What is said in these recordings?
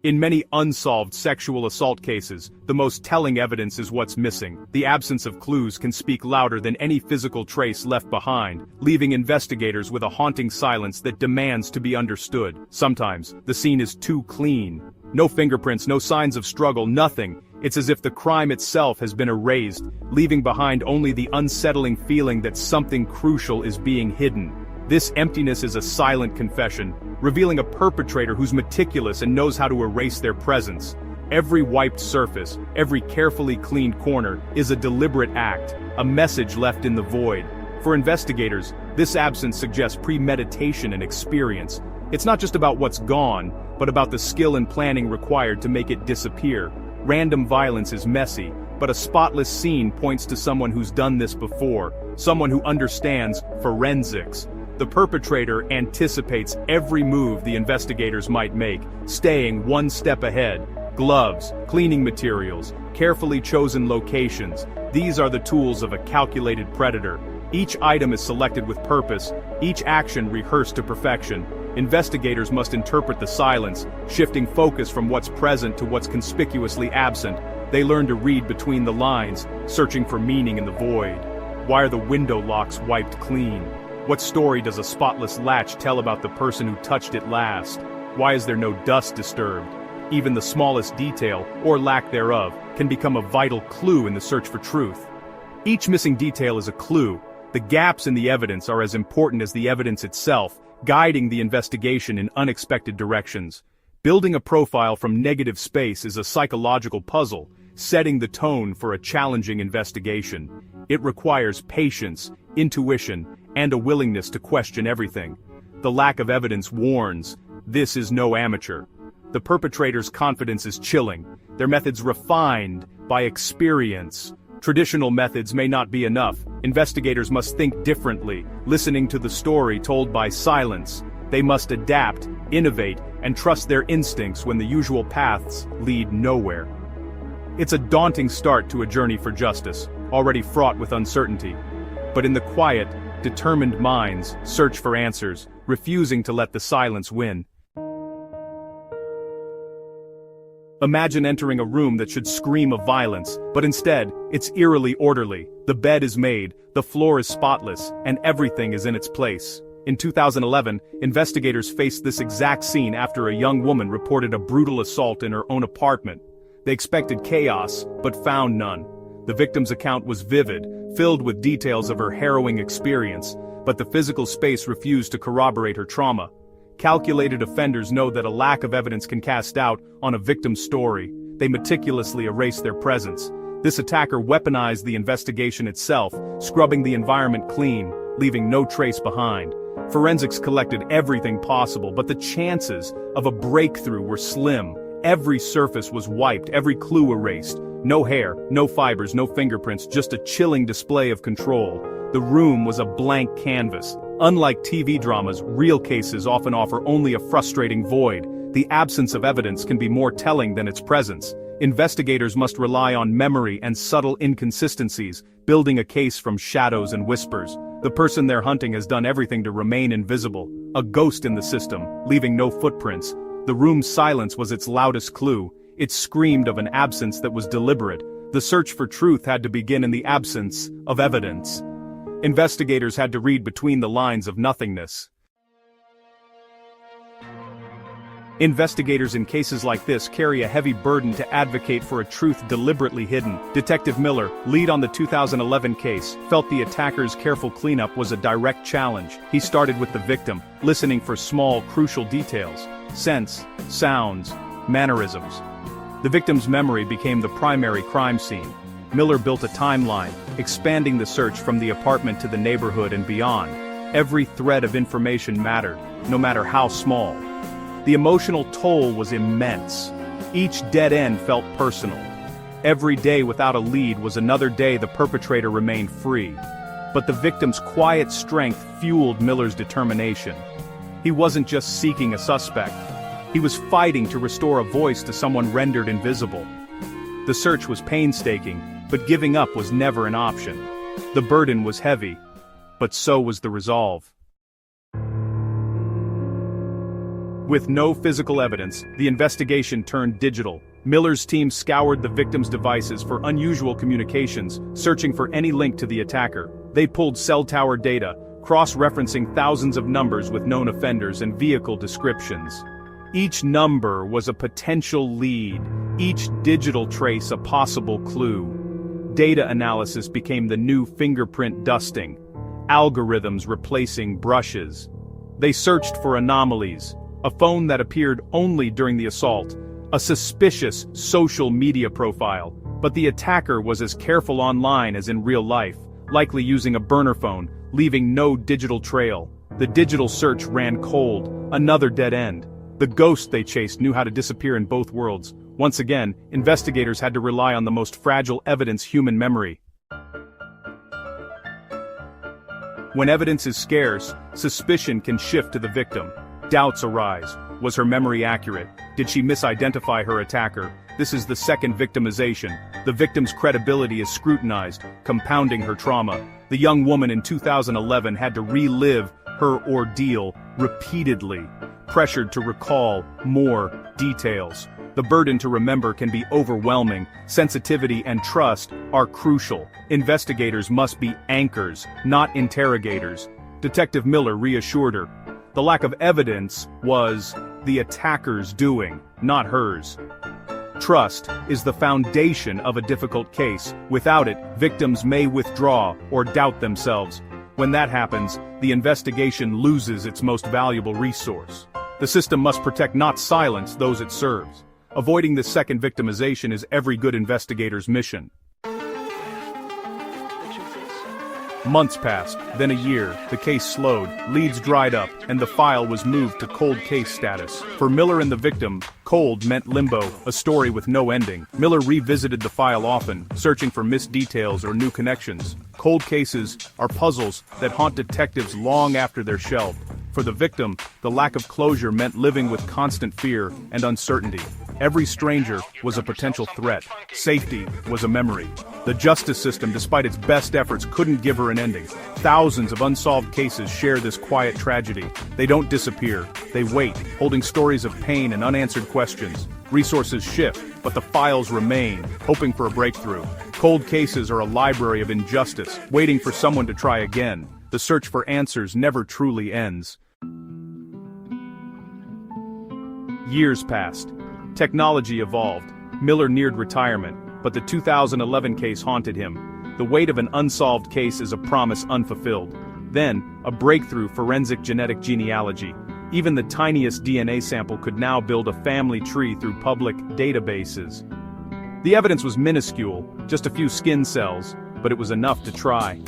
In many unsolved sexual assault cases, the most telling evidence is what's missing. The absence of clues can speak louder than any physical trace left behind, leaving investigators with a haunting silence that demands to be understood. Sometimes, the scene is too clean. No fingerprints, no signs of struggle, nothing. It's as if the crime itself has been erased, leaving behind only the unsettling feeling that something crucial is being hidden. This emptiness is a silent confession, revealing a perpetrator who's meticulous and knows how to erase their presence. Every wiped surface, every carefully cleaned corner, is a deliberate act, a message left in the void. For investigators, this absence suggests premeditation and experience. It's not just about what's gone, but about the skill and planning required to make it disappear. Random violence is messy, but a spotless scene points to someone who's done this before, someone who understands forensics. The perpetrator anticipates every move the investigators might make, staying one step ahead. Gloves, cleaning materials, carefully chosen locations. These are the tools of a calculated predator. Each item is selected with purpose, each action rehearsed to perfection. Investigators must interpret the silence, shifting focus from what's present to what's conspicuously absent. They learn to read between the lines, searching for meaning in the void. Why are the window locks wiped clean? What story does a spotless latch tell about the person who touched it last? Why is there no dust disturbed? Even the smallest detail, or lack thereof, can become a vital clue in the search for truth. Each missing detail is a clue. The gaps in the evidence are as important as the evidence itself, guiding the investigation in unexpected directions. Building a profile from negative space is a psychological puzzle, setting the tone for a challenging investigation. It requires patience, intuition, and a willingness to question everything. The lack of evidence warns, this is no amateur. The perpetrator's confidence is chilling, their methods refined by experience. Traditional methods may not be enough. Investigators must think differently, listening to the story told by silence. They must adapt, innovate, and trust their instincts when the usual paths lead nowhere. It's a daunting start to a journey for justice, already fraught with uncertainty. But in the quiet, determined minds search for answers, refusing to let the silence win. Imagine entering a room that should scream of violence, but instead, it's eerily orderly. The bed is made, the floor is spotless, and everything is in its place. In 2011, investigators faced this exact scene after a young woman reported a brutal assault in her own apartment. They expected chaos, but found none. The victim's account was vivid, filled with details of her harrowing experience, but the physical space refused to corroborate her trauma. Calculated offenders know that a lack of evidence can cast doubt on a victim's story. They meticulously erase their presence. This attacker weaponized the investigation itself, scrubbing the environment clean, leaving no trace behind. Forensics collected everything possible, but the chances of a breakthrough were slim. Every surface was wiped, every clue erased. No hair, no fibers, no fingerprints, just a chilling display of control. The room was a blank canvas. Unlike TV dramas, real cases often offer only a frustrating void. The absence of evidence can be more telling than its presence. Investigators must rely on memory and subtle inconsistencies, building a case from shadows and whispers. The person they're hunting has done everything to remain invisible, a ghost in the system, leaving no footprints. The room's silence was its loudest clue. It screamed of an absence that was deliberate. The search for truth had to begin in the absence of evidence. Investigators had to read between the lines of nothingness. Investigators in cases like this carry a heavy burden to advocate for a truth deliberately hidden. Detective Miller, lead on the 2011 case, felt the attacker's careful cleanup was a direct challenge. He started with the victim, listening for small, crucial details, scents, sounds, mannerisms. The victim's memory became the primary crime scene. Miller built a timeline, expanding the search from the apartment to the neighborhood and beyond. Every thread of information mattered, no matter how small. The emotional toll was immense. Each dead end felt personal. Every day without a lead was another day the perpetrator remained free. But the victim's quiet strength fueled Miller's determination. He wasn't just seeking a suspect. He was fighting to restore a voice to someone rendered invisible. The search was painstaking, but giving up was never an option. The burden was heavy, but so was the resolve. With no physical evidence, the investigation turned digital. Miller's team scoured the victim's devices for unusual communications, searching for any link to the attacker. They pulled cell tower data, cross-referencing thousands of numbers with known offenders and vehicle descriptions. Each number was a potential lead, each digital trace a possible clue. Data analysis became the new fingerprint dusting, algorithms replacing brushes. They searched for anomalies, a phone that appeared only during the assault, a suspicious social media profile, but the attacker was as careful online as in real life, likely using a burner phone, leaving no digital trail. The digital search ran cold, another dead end. The ghost they chased knew how to disappear in both worlds. Once again, investigators had to rely on the most fragile evidence, human memory. When evidence is scarce, suspicion can shift to the victim. Doubts arise. Was her memory accurate? Did she misidentify her attacker? This is the second victimization. The victim's credibility is scrutinized, compounding her trauma. The young woman in 2011 had to relive her ordeal repeatedly, pressured to recall more details. The burden to remember can be overwhelming. Sensitivity and trust are crucial. Investigators must be anchors, not interrogators. Detective Miller reassured her. The lack of evidence was the attacker's doing, not hers. Trust is the foundation of a difficult case. Without it, victims may withdraw or doubt themselves. When that happens, the investigation loses its most valuable resource. The system must protect, not silence, those it serves. Avoiding this second victimization is every good investigator's mission. Months passed, then a year. The case slowed, leads dried up, and the file was moved to cold case status. For Miller and the victim, cold meant limbo, a story with no ending. Miller revisited the file often, searching for missed details or new connections. Cold cases are puzzles that haunt detectives long after they're shelved. For the victim, the lack of closure meant living with constant fear and uncertainty. Every stranger was a potential threat. Safety was a memory. The justice system, despite its best efforts, couldn't give her an ending. Thousands of unsolved cases share this quiet tragedy. They don't disappear. They wait, holding stories of pain and unanswered questions. Resources shift, but the files remain, hoping for a breakthrough. Cold cases are a library of injustice, waiting for someone to try again. The search for answers never truly ends. Years passed. Technology evolved. Miller neared retirement, but the 2011 case haunted him. The weight of an unsolved case is a promise unfulfilled. Then, a breakthrough: forensic genetic genealogy. Even the tiniest DNA sample could now build a family tree through public databases. The evidence was minuscule, just a few skin cells, but it was enough to try.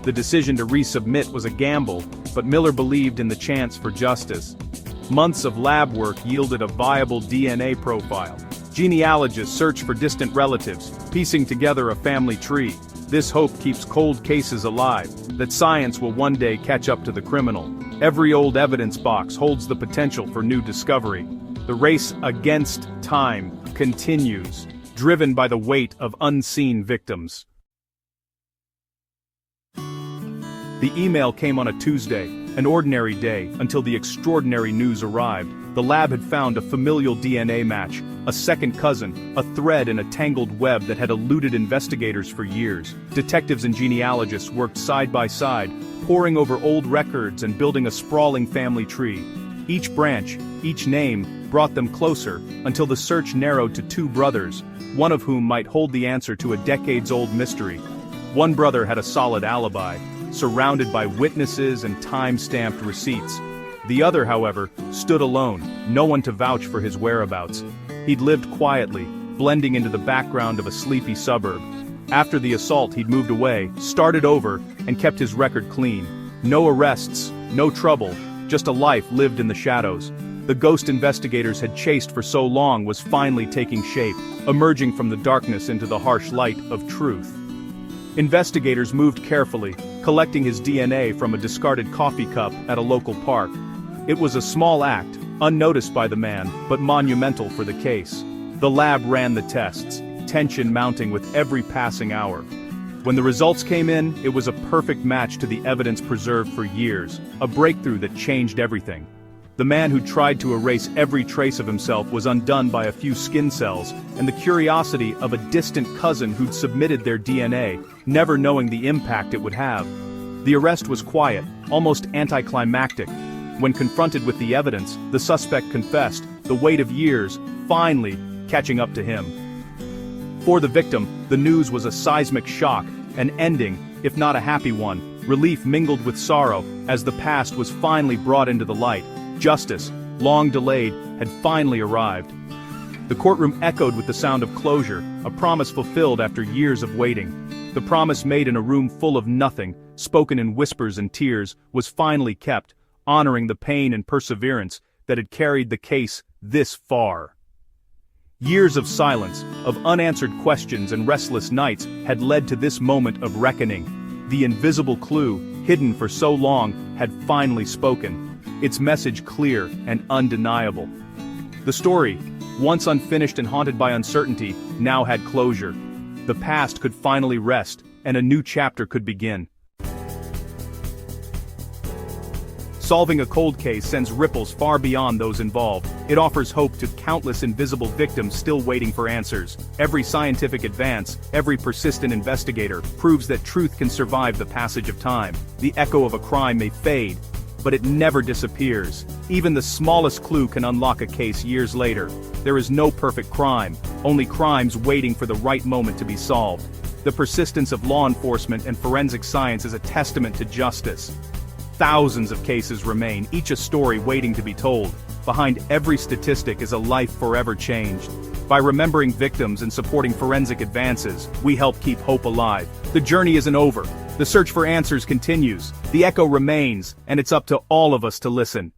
The decision to resubmit was a gamble, but Miller believed in the chance for justice. Months of lab work yielded a viable DNA profile. Genealogists search for distant relatives, piecing together a family tree. This hope keeps cold cases alive, that science will one day catch up to the criminal. Every old evidence box holds the potential for new discovery. The race against time continues, driven by the weight of unseen victims. The email came on a Tuesday, an ordinary day, until the extraordinary news arrived. The lab had found a familial DNA match, a second cousin, a thread in a tangled web that had eluded investigators for years. Detectives and genealogists worked side by side, poring over old records and building a sprawling family tree. Each branch, each name, brought them closer, until the search narrowed to two brothers, one of whom might hold the answer to a decades-old mystery. One brother had a solid alibi, surrounded by witnesses and time-stamped receipts. The other, however, stood alone, no one to vouch for his whereabouts. He'd lived quietly, blending into the background of a sleepy suburb. After the assault, he'd moved away, started over, and kept his record clean. No arrests, no trouble, just a life lived in the shadows. The ghost investigators had chased for so long was finally taking shape, emerging from the darkness into the harsh light of truth. Investigators moved carefully, collecting his DNA from a discarded coffee cup at a local park. It was a small act, unnoticed by the man, but monumental for the case. The lab ran the tests, tension mounting with every passing hour. When the results came in, it was a perfect match to the evidence preserved for years, a breakthrough that changed everything. The man who tried to erase every trace of himself was undone by a few skin cells, and the curiosity of a distant cousin who'd submitted their DNA, never knowing the impact it would have. The arrest was quiet, almost anticlimactic. When confronted with the evidence, the suspect confessed, the weight of years, finally, catching up to him. For the victim, the news was a seismic shock, an ending, if not a happy one. Relief mingled with sorrow, as the past was finally brought into the light. Justice, long delayed, had finally arrived. The courtroom echoed with the sound of closure, a promise fulfilled after years of waiting. The promise made in a room full of nothing, spoken in whispers and tears, was finally kept, honoring the pain and perseverance that had carried the case this far. Years of silence, of unanswered questions and restless nights had led to this moment of reckoning. The invisible clue, hidden for so long, had finally spoken. Its message clear and undeniable. The story, once unfinished and haunted by uncertainty, now had closure. The past could finally rest, and a new chapter could begin. Solving a cold case sends ripples far beyond those involved. It offers hope to countless invisible victims still waiting for answers. Every scientific advance, every persistent investigator, proves that truth can survive the passage of time. The echo of a crime may fade, but it never disappears. Even the smallest clue can unlock a case years later. There is no perfect crime, only crimes waiting for the right moment to be solved. The persistence of law enforcement and forensic science is a testament to justice. Thousands of cases remain, each a story waiting to be told. Behind every statistic is a life forever changed. By remembering victims and supporting forensic advances, we help keep hope alive. The journey isn't over. The search for answers continues. The echo remains, and it's up to all of us to listen.